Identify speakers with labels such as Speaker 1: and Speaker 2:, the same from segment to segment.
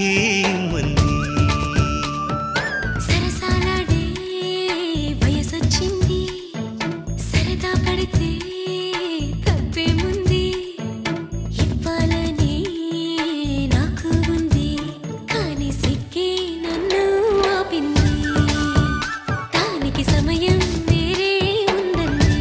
Speaker 1: సిక్కేమంది
Speaker 2: సరసాలాడే వయసొచ్చింది సరదా పడితే తప్పేముంది ఇవ్వాలని నాకు ఉంది కానీ సిక్కే నన్ను ఆపింది దానికి సమయం వేరే ఉందండి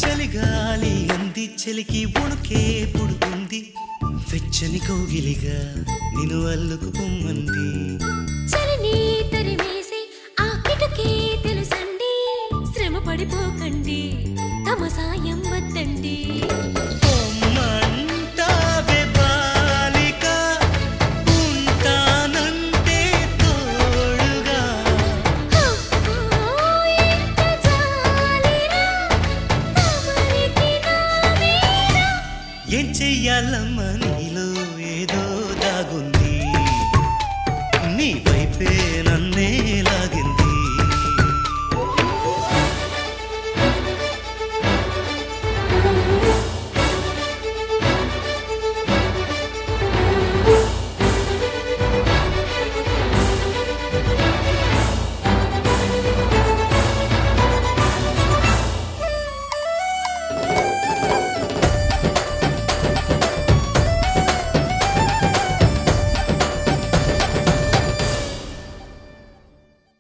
Speaker 1: చలిగాలి అంది చలికి ఉణుకే పుడుతుంది వెచ్చని కౌగిలిగా నిన్ను అల్లుకు పొమ్మంది
Speaker 2: చలిని తరిమేసి ఆ కిటకే తెలుసండి శ్రమ పడిపోకండి తమ సాయం వద్దండి
Speaker 1: పొమ్మంటావే బాలిక ఉంటానంటే తోడుగా
Speaker 2: ఎంత జాలిరా తమరికి నా మీద
Speaker 1: ఏం చెయ్యాలమ్మా నీలో ఏదో దాగుంది నీ వైపే నన్నే లాగింది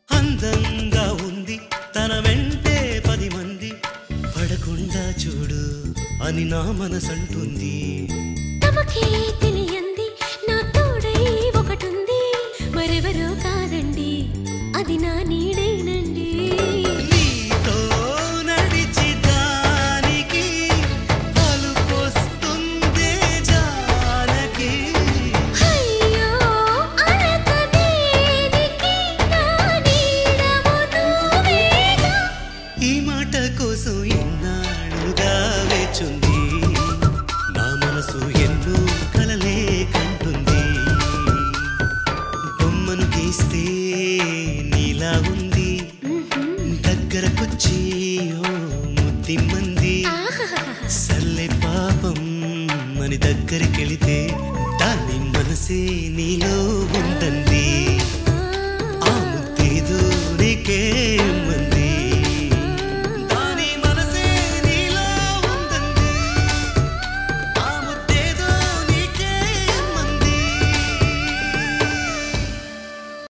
Speaker 1: అందంగా ఉంది తన వెంటే 10 మంది పడకుండా చూడు అని నా మనసంటుంది
Speaker 2: తమకే తెలియంది నా తోడై ఒకటుంది మరెవరో కాదండి అది నా నీడేనండి
Speaker 1: నీతో నడిచి దానికి అలుపొస్తుందే జానకి
Speaker 2: అయ్యో అనక దేనికి నా నీడవు నువ్వేగా
Speaker 1: ఈ మాట కోసం ఎన్నాళ్ళుగా వేచుంది నా మనసు ఎన్నో కలలే కంటుంది బొమ్మను గీస్తే నీలా ఉంది దగ్గరకొచ్చి ఓ ముద్దిమ్మంది
Speaker 2: ఆహాహాహా.
Speaker 1: సల్లే పాపం అని దగ్గరికెళితే